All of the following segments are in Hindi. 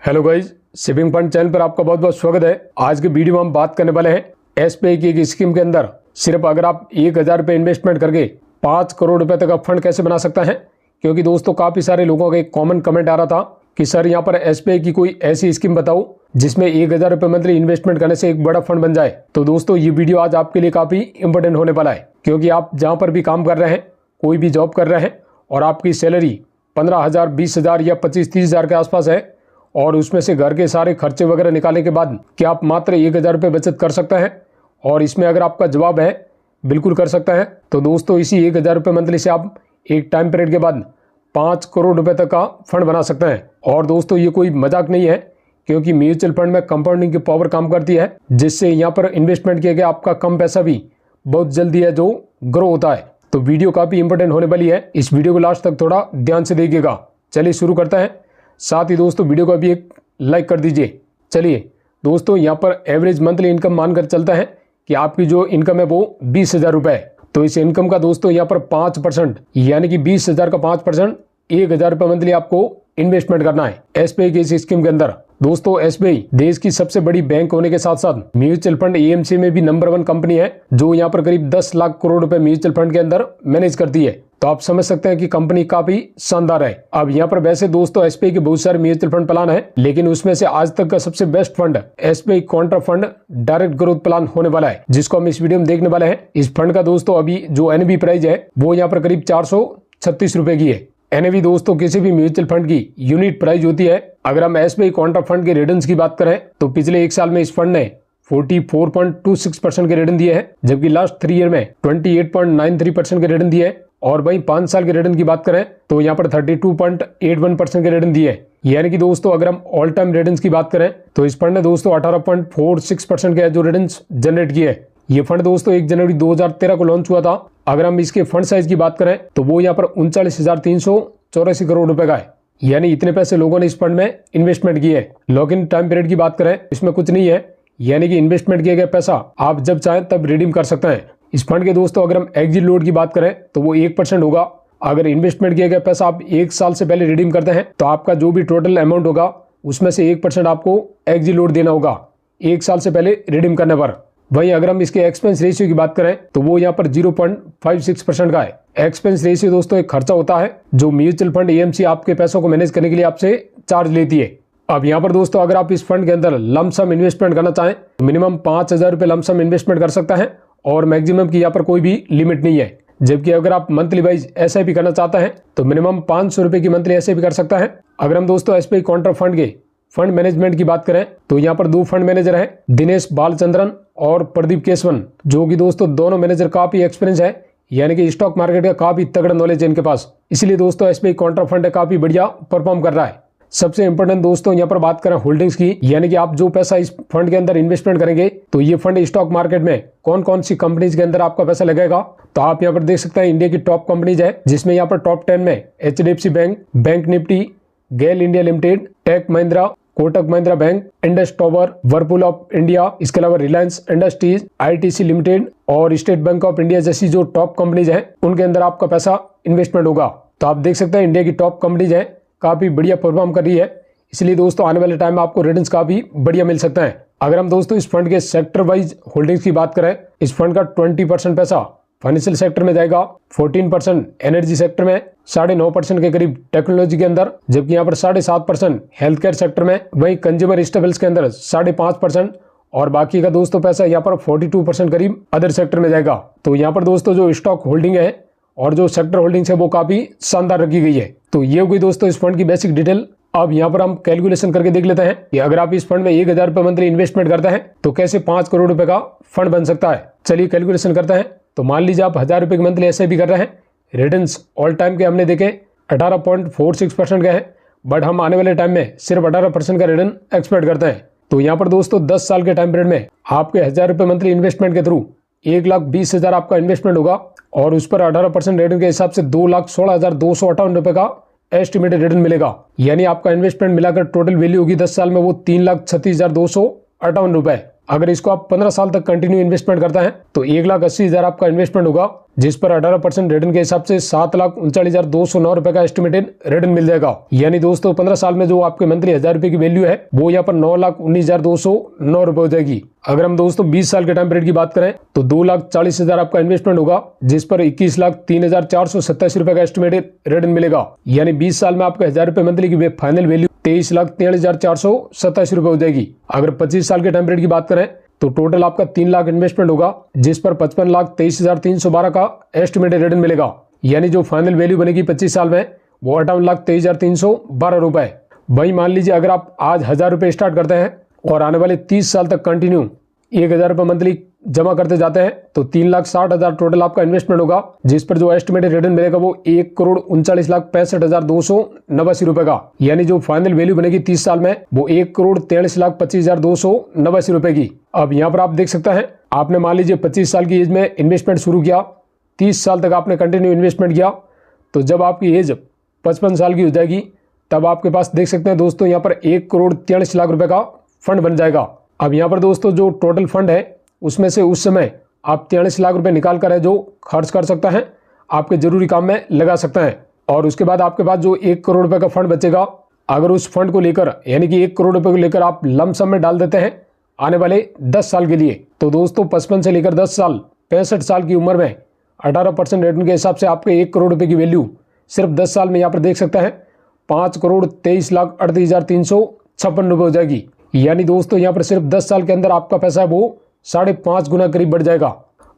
Hello guys, saving fund channel पर आपका बहुत बहुत स्वागत है। आज के वीडियो में हम बात करने वाले हैं एसबीआई की एक स्कीम के अंदर सिर्फ अगर आप 1000 रुपये इन्वेस्टमेंट करके 5 करोड़ रुपए तक का फंड कैसे बना सकते हैं। क्योंकि दोस्तों काफी सारे लोगों का एक कॉमन कमेंट आ रहा था कि सर यहाँ पर एसबीआई की कोई ऐसी स्कीम बताओ जिसमें 1000 रुपये मंथली इन्वेस्टमेंट करने से एक बड़ा फंड बन जाए। तो दोस्तों ये वीडियो आज आपके लिए काफी इंपॉर्टेंट होने वाला है, क्योंकि आप जहाँ पर भी काम कर रहे हैं, कोई भी जॉब कर रहे हैं और आपकी सैलरी 15,000, 20,000 या 25-30,000 के आसपास है और उसमें से घर के सारे खर्चे वगैरह निकालने के बाद क्या आप मात्र 1000 रुपये बचत कर सकते हैं। और इसमें अगर आपका जवाब है बिल्कुल कर सकते हैं, तो दोस्तों इसी 1000 रुपये मंथली से आप एक टाइम पीरियड के बाद 5 करोड़ रुपए तक का फंड बना सकते हैं। और दोस्तों ये कोई मजाक नहीं है, क्योंकि म्यूचुअल फंड में कंपाउंडिंग की पावर काम करती है, जिससे यहाँ पर इन्वेस्टमेंट किया गया आपका कम पैसा भी बहुत जल्दी है जो ग्रो होता है। तो वीडियो काफी इंपॉर्टेंट होने वाली है, इस वीडियो को लास्ट तक थोड़ा ध्यान से देखिएगा। चलिए शुरू करते हैं। साथ ही दोस्तों वीडियो को भी एक लाइक कर दीजिए। चलिए दोस्तों, यहाँ पर एवरेज मंथली इनकम मानकर चलता है कि आपकी जो इनकम है वो 20,000 रुपए है। तो इस इनकम का दोस्तों यहाँ पर 5% यानी कि 20,000 का 5% 1000 रुपये मंथली आपको इन्वेस्टमेंट करना है एसबीआई की इस स्कीम के अंदर। दोस्तों एसबीआई देश की सबसे बड़ी बैंक होने के साथ साथ म्यूचुअल फंड एएमसी में भी नंबर 1 कंपनी है, जो यहाँ पर करीब 10 लाख करोड़ रुपए म्यूचुअल फंड के अंदर मैनेज करती है। तो आप समझ सकते हैं कि कंपनी काफी शानदार है। अब यहाँ पर वैसे दोस्तों एसबीआई के बहुत सारे म्यूचुअल फंड प्लान है, लेकिन उसमें से आज तक का सबसे best fund SBI Contra fund direct growth plan होने वाला है, जिसको हम इस वीडियो में देखने वाले हैं। इस फंड का दोस्तों अभी जो एनबी प्राइस है वो यहाँ पर करीब 436 रुपए की है। एनएवी दोस्तों किसी भी म्यूचुअल फंड की यूनिट प्राइस होती है। अगर हम एसबीआई कॉन्ट्रा फंड के रिटर्न्स की बात करें तो पिछले एक साल में इस फंड ने 44.26% के रिटर्न दिए हैं, जबकि लास्ट 3 ईयर में 28.93% के रिटर्न दिए हैं। और वहीं 5 साल के रिटर्न की बात करें तो यहाँ पर 32.81% के रिटर्न दिए हैं। यानी कि दोस्तों अगर हम ऑल टाइम रिटर्न्स की बात करें तो इस फंड ने दोस्तों 18.46% के जो रिटर्न्स जनरेट किए हैं। ये फंड दोस्तों 1 जनवरी 2013 को लॉन्च हुआ था। अगर हम इसके फंड साइज की बात करें तो वो यहाँ पर 39,384 करोड़ रुपए का है। यानी इतने पैसे लोगों ने इस फंड में इन्वेस्टमेंट किए है। लॉक इन टाइम पीरियड की बात करें इसमें कुछ नहीं है, यानी कि इन्वेस्टमेंट किया गया पैसा आप जब चाहें तब रिडीम कर सकते हैं। इस फंड के दोस्तों अगर हम एग्जिट लोड की बात करें तो वो 1% होगा। अगर इन्वेस्टमेंट किया गया पैसा आप 1 साल से पहले रिडीम करते हैं तो आपका जो भी टोटल अमाउंट होगा उसमें से 1% आपको एग्जिट लोड देना होगा 1 साल से पहले रिडीम करने पर। वहीं अगर हम इसके एक्सपेंस रेशियो की बात करें तो वो यहाँ पर 0.56% का है। एक्सपेंस रेशियो दोस्तों एक खर्चा होता है जो म्यूचुअल फंड एएमसी आपके पैसों को मैनेज करने के लिए आपसे चार्ज लेती है। अब यहाँ पर दोस्तों अगर आप इस फंड के अंदर लमसम इन्वेस्टमेंट करना चाहें तो मिनिमम 5,000 रुपये लमसम इन्वेस्टमेंट कर सकता है और मैक्सिमम की यहाँ पर कोई भी लिमिट नहीं है। जबकि अगर आप मंथली वाइज एसआईपी करना चाहता है तो मिनिमम 500 रुपये की मंथली एसआईपी कर सकता है। अगर हम दोस्तों एसबीआई कॉन्ट्रा फंड के फंड मैनेजमेंट की बात करें तो यहाँ पर 2 फंड मैनेजर हैं, दिनेश बालचंद्रन और प्रदीप केसवन, जो कि दोस्तों दोनों मैनेजर काफी एक्सपीरियंस है, यानी कि स्टॉक मार्केट का काफी तगड़ा नॉलेज है इनके पास। इसलिए दोस्तों एसबीआई कॉन्ट्रा फंड काफी बढ़िया परफॉर्म कर रहा है। सबसे इंपॉर्टेंट दोस्तों यहाँ पर बात करें होल्डिंग्स की, यानी कि आप जो पैसा इस फंड के अंदर इन्वेस्टमेंट करेंगे तो ये फंड स्टॉक मार्केट में कौन कौन सी कंपनीज के अंदर आपका पैसा लगेगा। तो आप यहाँ पर देख सकते हैं इंडिया की टॉप कंपनीज है, जिसमें यहाँ पर टॉप 10 में HDFC bank, bank Nifty, GAIL India limited, tech Mahindra, Kotak Mahindra bank, Indus tower, Whirlpool of India, इसके अलावा रिलायंस इंडस्ट्रीज, आईटीसी लिमिटेड और स्टेट बैंक ऑफ इंडिया जैसी जो टॉप कंपनीज हैं उनके अंदर आपका पैसा इन्वेस्टमेंट होगा। तो आप देख सकते हैं इंडिया की टॉप कंपनीज है, काफी बढ़िया परफॉर्म कर रही है। इसलिए दोस्तों आने वाले टाइम में आपको रिटर्न्स काफी बढ़िया मिल सकते हैं। अगर हम दोस्तों इस फंड के सेक्टर वाइज होल्डिंग्स की बात करें, इस फंड का 20% पैसा फाइनेंशियल सेक्टर में जाएगा, 14% एनर्जी सेक्टर में, 9.5% के करीब टेक्नोलॉजी के अंदर, जबकि यहाँ पर 7.5% हेल्थ केयर सेक्टर में, वहीं कंज्यूमर स्टेबल्स के अंदर 5.5% और बाकी का दोस्तों पैसा यहाँ पर 42% करीब अदर सेक्टर में जाएगा। तो यहाँ पर दोस्तों जो स्टॉक होल्डिंग है और जो सेक्टर होल्डिंग्स है वो काफी शानदार रखी गई है। तो ये हुई दोस्तों इस फंड की बेसिक डिटेल। अब यहाँ पर हम कैलकुलेशन करके देख लेते हैं कि अगर आप इस फंड में 1000 रुपये मंथली इन्वेस्टमेंट करते हैं तो कैसे 5 करोड़ रुपए का फंड बन सकता है। चलिए कैलकुलेशन करते हैं। तो मान लीजिए आप 1000 रुपये की मंथली एसआईपी कर रहे हैं, रिटर्न्स ऑल टाइम के हमने देखे 18.46% के हैं, बट हम आने वाले टाइम में सिर्फ 18% का रिटर्न एक्सपेक्ट करते हैं। तो यहाँ पर दोस्तों 10 साल के टाइम पीरियड में आपके 1000 रुपये मंथली इन्वेस्टमेंट के थ्रू 1,20,000 आपका इन्वेस्टमेंट होगा और उस पर 18% रिटर्न के हिसाब से 2,16,258 रुपए का एस्टिमेटेड रिटर्न मिलेगा। यानी आपका इन्वेस्टमेंट मिलाकर टोटल वैल्यू होगी 10 साल में वो 3,36,258 रुपए। अगर इसको आप 15 साल तक कंटिन्यू इन्वेस्टमेंट करते हैं तो 1,80,000 आपका इन्वेस्टमेंट होगा, जिस पर 18% रिटर्न के हिसाब से 7,39,209 रुपए का एस्टिमेटेड रिटर्न मिल जाएगा। यानी दोस्तों 15 साल में जो आपके मंथली 1,000 रुपए की वैल्यू है वो यहाँ पर 9,19,209 रुपए हो जाएगी। अगर हम दोस्तों 20 साल के टाइम पीरियड की बात करें तो 2,40,000 आपका इन्वेस्टमेंट होगा, जिस पर 21,03,487 रुपए का एस्टिमेटेड रिटर्न मिलेगा। यानी 20 साल में आपका 1,000 रुपए मंथली की फाइनल वैल्यू 23,43,487 रुपए हो जाएगी। अगर 25 साल के टाइम पीरियड की बात करें तो टोटल आपका 3 लाख इन्वेस्टमेंट होगा, जिस पर 55,23,312 का एस्टिमेटेड रिटर्न मिलेगा। यानी जो फाइनल वैल्यू बनेगी 25 साल में वो 58,23,312 रुपए। वही मान लीजिए अगर आप आज 1,000 रुपए स्टार्ट करते हैं और आने वाले 30 साल तक कंटिन्यू 1,000 रुपए मंथली जमा करते जाते हैं तो 3,60,000 टोटल आपका इन्वेस्टमेंट होगा, जिस पर जो एस्टिमेटेड रिटर्न मिलेगा वो 1,39,65,289 रुपए का। यानी जो फाइनल वैल्यू बनेगी 30 साल में वो 1,43,25,289 रुपए की। अब यहाँ पर आप देख सकते हैं, आपने मान लीजिए 25 साल की एज में इन्वेस्टमेंट शुरू किया, 30 साल तक आपने कंटिन्यू इन्वेस्टमेंट किया, तो जब आपकी एज 55 साल की हो जाएगी तब आपके पास देख सकते हैं दोस्तों यहाँ पर 1,43,00,000 रुपए का फंड बन जाएगा। अब यहाँ पर दोस्तों जो टोटल फंड है उसमें से उस समय आप 43 लाख रुपए निकाल कर है जो खर्च कर सकते हैं, आपके जरूरी काम में लगा सकते हैं। और उसके बाद आपके पास जो 1 करोड़ रुपए का फंड बचेगा, अगर उस फंड को लेकर यानी कि 1 करोड़ रुपए को लेकर आप लमसम में डाल देते हैं आने वाले 10 साल के लिए, तो दोस्तों 55 से लेकर 10 साल 65 साल की उम्र में 18% रिटर्न के हिसाब से आपके 1 करोड़ रुपए की वैल्यू सिर्फ 10 साल में यहाँ पर देख सकते हैं 5,23,38,356 रुपए हो जाएगी। यानी दोस्तों यहाँ पर सिर्फ 10 साल के अंदर आपका पैसा है वो 5.5 गुना करीब बढ़ जाएगा।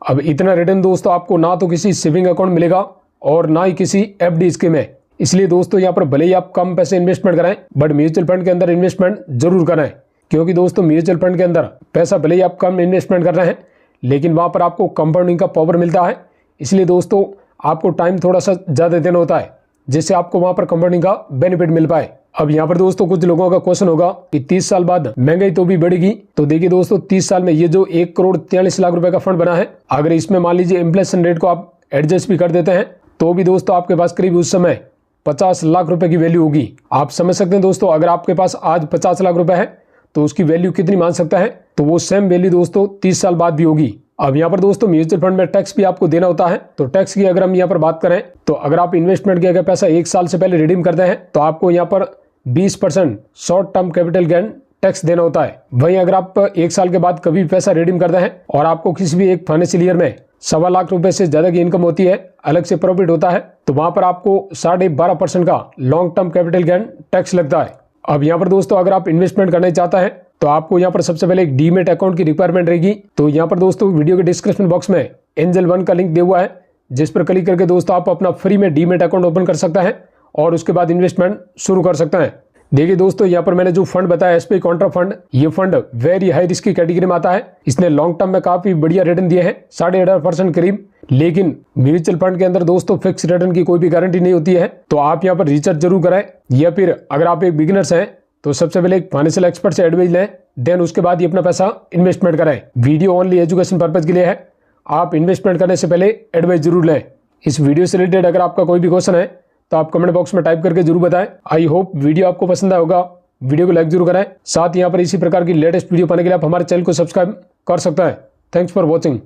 अब इतना रिटर्न दोस्तों आपको ना तो किसी सेविंग अकाउंट मिलेगा और ना ही किसी एफडी स्कीम में। इसलिए दोस्तों यहाँ पर भले ही आप कम पैसे इन्वेस्टमेंट करें बट म्यूचुअल फंड के अंदर इन्वेस्टमेंट जरूर करें, क्योंकि दोस्तों म्यूचुअल फंड के अंदर पैसा भले ही आप कम इन्वेस्टमेंट कर रहे हैं लेकिन वहां पर आपको कंपाउंडिंग का पावर मिलता है। इसलिए दोस्तों आपको टाइम थोड़ा सा ज्यादा देना होता है जिससे आपको वहां पर कंपाउंडिंग का बेनिफिट मिल पाए। अब यहाँ पर दोस्तों कुछ लोगों का क्वेश्चन होगा कि 30 साल बाद महंगाई तो भी बढ़ेगी, तो देखिए दोस्तों 30 साल में ये जो 1,43,00,000 रुपए का फंड बना है, अगर इसमें मान लीजिए इन्फ्लेशन रेट को आप एडजस्ट भी कर देते हैं तो भी दोस्तों आपके पास करीब उस समय 50 लाख रुपए की वैल्यू होगी। आप समझ सकते हैं दोस्तों, अगर आपके पास आज 50 लाख रुपए है तो उसकी वैल्यू कितनी मान सकता है, तो वो सेम वैल्यू दोस्तों 30 साल बाद भी होगी। अब यहाँ पर दोस्तों म्यूचुअल फंड में टैक्स भी आपको देना होता है, तो टैक्स की अगर हम यहाँ पर बात करें तो अगर आप इन्वेस्टमेंट किया गया पैसा 1 साल से पहले रिडीम करते हैं तो आपको यहाँ पर 20% short term capital gain tax देना होता है। वहीं अगर आप 1 साल के बाद कभी भी पैसा रिडीम करते हैं और आपको किसी भी एक फाइनेंशियल ईयर में 1.25 लाख रुपए से ज्यादा की इनकम होती है, अलग से प्रॉफिट होता है, तो वहां पर आपको 12.5% का long term capital gain tax लगता है। अब यहाँ पर दोस्तों अगर आप इन्वेस्टमेंट करना चाहते हैं तो आपको यहाँ पर सबसे पहले एक डीमेट अकाउंट की रिक्वायरमेंट रहेगी। तो यहाँ पर दोस्तों वीडियो के डिस्क्रिप्शन बॉक्स में एंजल 1 का लिंक दिया हुआ है, जिस पर क्लिक करके दोस्तों आप अपना फ्री में डीमेट अकाउंट ओपन कर सकते हैं और उसके बाद इन्वेस्टमेंट शुरू कर सकते हैं। देखिए दोस्तों यहाँ पर मैंने जो फंड बताया एसपी कॉन्ट्रा फंड, ये फंड वेरी हाई रिस्क की कैटेगरी में आता है। इसने लॉन्ग टर्म में काफी बढ़िया रिटर्न दिए हैं 18.5% करीब, लेकिन म्यूचुअल फंड के अंदर दोस्तों फिक्स रिटर्न की कोई भी गारंटी नहीं होती है। तो आप यहाँ पर रिसर्च जरूर करें, या फिर अगर आप एक बिगिनर्स हैं तो सबसे पहले एक फाइनेंशियल एक्सपर्ट से एडवाइस लें, देन उसके बाद ही अपना पैसा इन्वेस्टमेंट करें। वीडियो ओनली एजुकेशन पर्पज के लिए है, आप इन्वेस्टमेंट करने से पहले एडवाइस जरूर लें। इस वीडियो से रिलेटेड अगर आपका कोई भी क्वेश्चन है तो आप कमेंट बॉक्स में टाइप करके जरूर बताएं। आई होप वीडियो आपको पसंद आया होगा, वीडियो को लाइक जरूर करें। साथ ही यहाँ पर इसी प्रकार की लेटेस्ट वीडियो पाने के लिए आप हमारे चैनल को सब्सक्राइब कर सकते हैं। Thanks for watching.